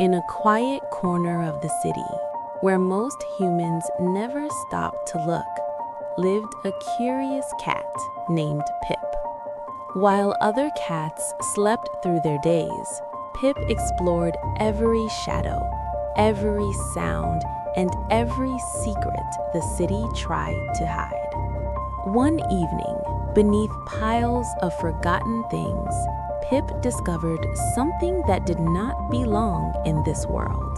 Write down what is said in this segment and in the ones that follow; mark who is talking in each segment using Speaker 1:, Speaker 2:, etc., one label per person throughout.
Speaker 1: In a quiet corner of the city, where most humans never stopped to look, lived a curious cat named Pip. While other cats slept through their days, Pip explored every shadow, every sound, and every secret the city tried to hide. One evening, beneath piles of forgotten things, Pip discovered something that did not belong in this world.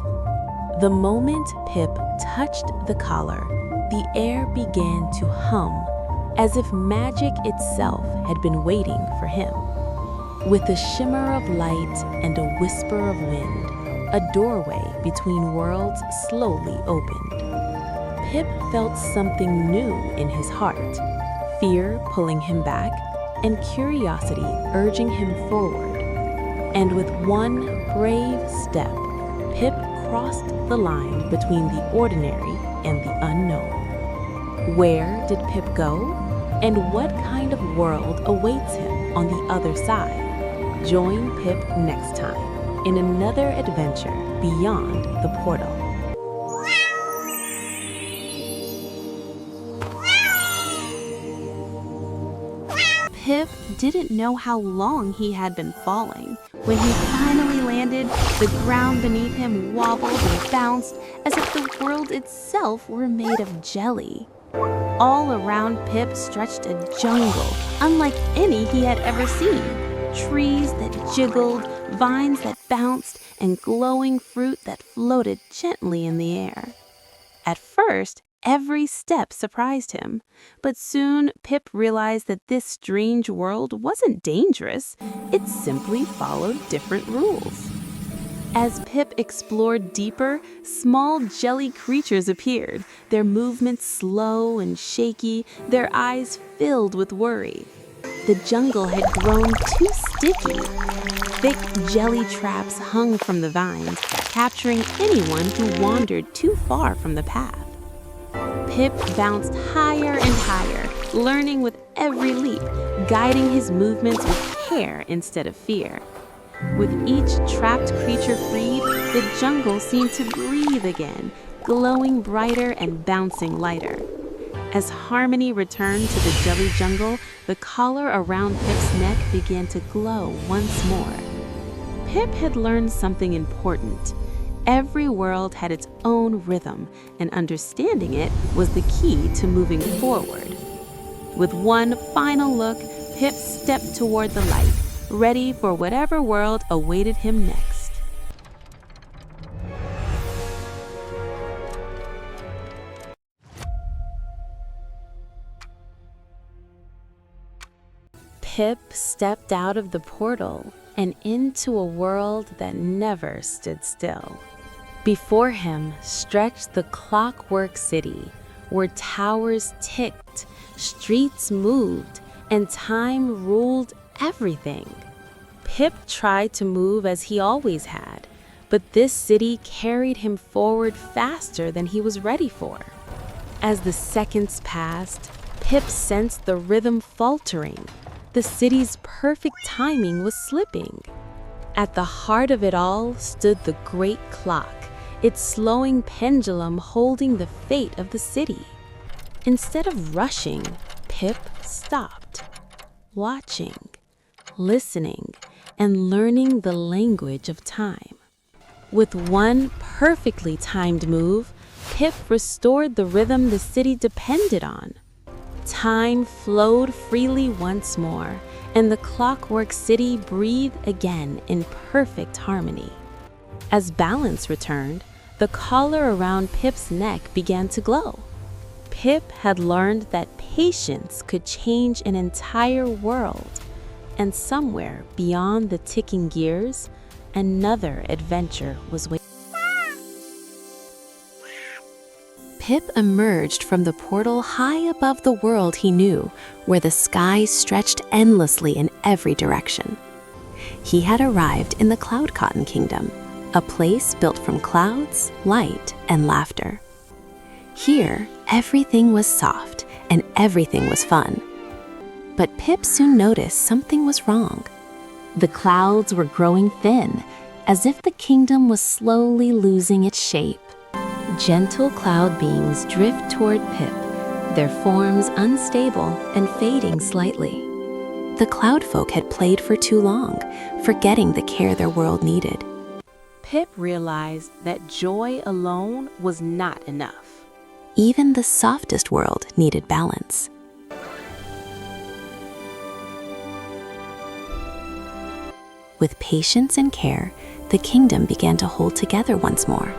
Speaker 1: The moment Pip touched the collar, the air began to hum, as if magic itself had been waiting for him. With a shimmer of light and a whisper of wind, a doorway between worlds slowly opened. Pip felt something new in his heart, fear pulling him back, and curiosity urging him forward. And with one brave step, Pip crossed the line between the ordinary and the unknown. Where did Pip go? And what kind of world awaits him on the other side? Join Pip next time in another adventure beyond the portal.
Speaker 2: Pip didn't know how long he had been falling. When he finally landed, the ground beneath him wobbled and bounced as if the world itself were made of jelly. All around Pip stretched a jungle, unlike any he had ever seen. Trees that jiggled, vines that bounced, and glowing fruit that floated gently in the air. At first, every step surprised him, but soon Pip realized that this strange world wasn't dangerous. It simply followed different rules. As Pip explored deeper, small jelly creatures appeared, their movements slow and shaky, their eyes filled with worry. The jungle had grown too sticky. Thick jelly traps hung from the vines, capturing anyone who wandered too far from the path. Pip bounced higher and higher, learning with every leap, guiding his movements with care instead of fear. With each trapped creature freed, the jungle seemed to breathe again, glowing brighter and bouncing lighter. As harmony returned to the jelly jungle, the collar around Pip's neck began to glow once more. Pip had learned something important. Every world had its own rhythm, and understanding it was the key to moving forward. With one final look, Pip stepped toward the light, ready for whatever world awaited him next.
Speaker 1: Pip stepped out of the portal and into a world that never stood still. Before him stretched the Clockwork City, where towers ticked, streets moved, and time ruled everything. Pip tried to move as he always had, but this city carried him forward faster than he was ready for. As the seconds passed, Pip sensed the rhythm faltering. The city's perfect timing was slipping. At the heart of it all stood the great clock, its slowing pendulum holding the fate of the city. Instead of rushing, Pip stopped, watching, listening, and learning the language of time. With one perfectly timed move, Pip restored the rhythm the city depended on. Time flowed freely once more, and the Clockwork City breathed again in perfect harmony. As balance returned, the collar around Pip's neck began to glow. Pip had learned that patience could change an entire world, and somewhere beyond the ticking gears, another adventure was waiting. Pip emerged from the portal high above the world he knew, where the sky stretched endlessly in every direction. He had arrived in the Cloud Cotton Kingdom, a place built from clouds, light, and laughter. Here, everything was soft and everything was fun. But Pip soon noticed something was wrong. The clouds were growing thin, as if the kingdom was slowly losing its shape. Gentle cloud beings drift toward Pip, their forms unstable and fading slightly. The cloud folk had played for too long, forgetting the care their world needed.
Speaker 2: Pip realized that joy alone was not enough.
Speaker 1: Even the softest world needed balance. With patience and care, the kingdom began to hold together once more.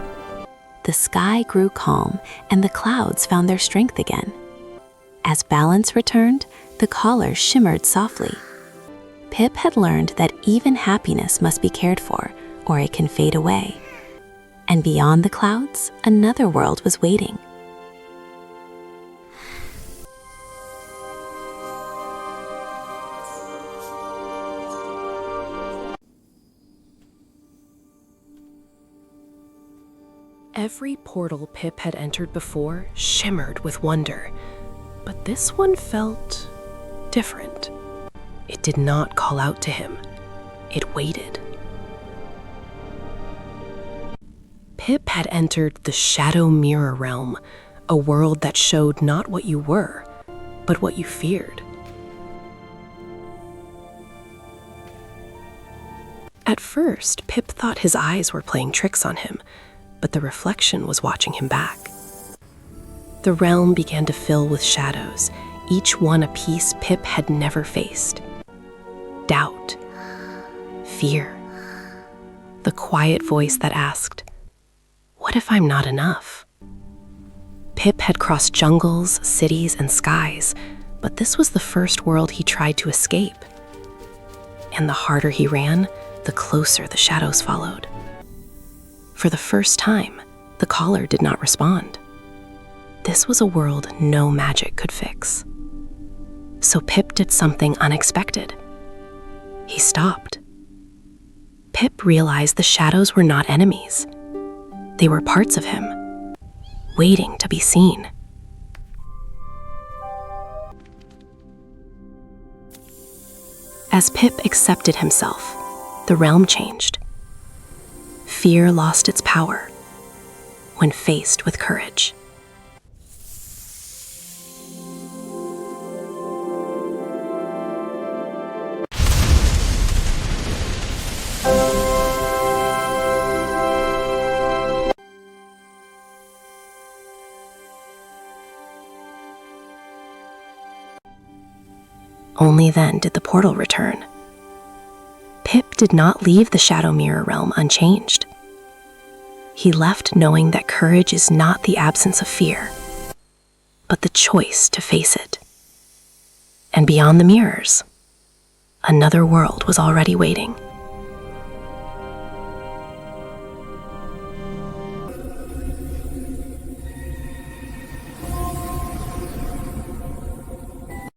Speaker 1: The sky grew calm, and the clouds found their strength again. As balance returned, the colors shimmered softly. Pip had learned that even happiness must be cared for, or it can fade away. And beyond the clouds, another world was waiting.
Speaker 3: Every portal Pip had entered before shimmered with wonder, but this one felt different. It did not call out to him. It waited. Pip had entered the Shadow Mirror Realm, a world that showed not what you were, but what you feared. At first, Pip thought his eyes were playing tricks on him, but the reflection was watching him back. The realm began to fill with shadows, each one a piece Pip had never faced. Doubt, fear, the quiet voice that asked, "What if I'm not enough?" Pip had crossed jungles, cities, and skies, but this was the first world he tried to escape. And the harder he ran, the closer the shadows followed. For the first time, the caller did not respond. This was a world no magic could fix. So Pip did something unexpected. He stopped. Pip realized the shadows were not enemies. They were parts of him, waiting to be seen. As Pip accepted himself, the realm changed. Fear lost its power when faced with courage. Only then did the portal return. Pip did not leave the Shadow Mirror Realm unchanged. He left knowing that courage is not the absence of fear, but the choice to face it. And beyond the mirrors, another world was already waiting.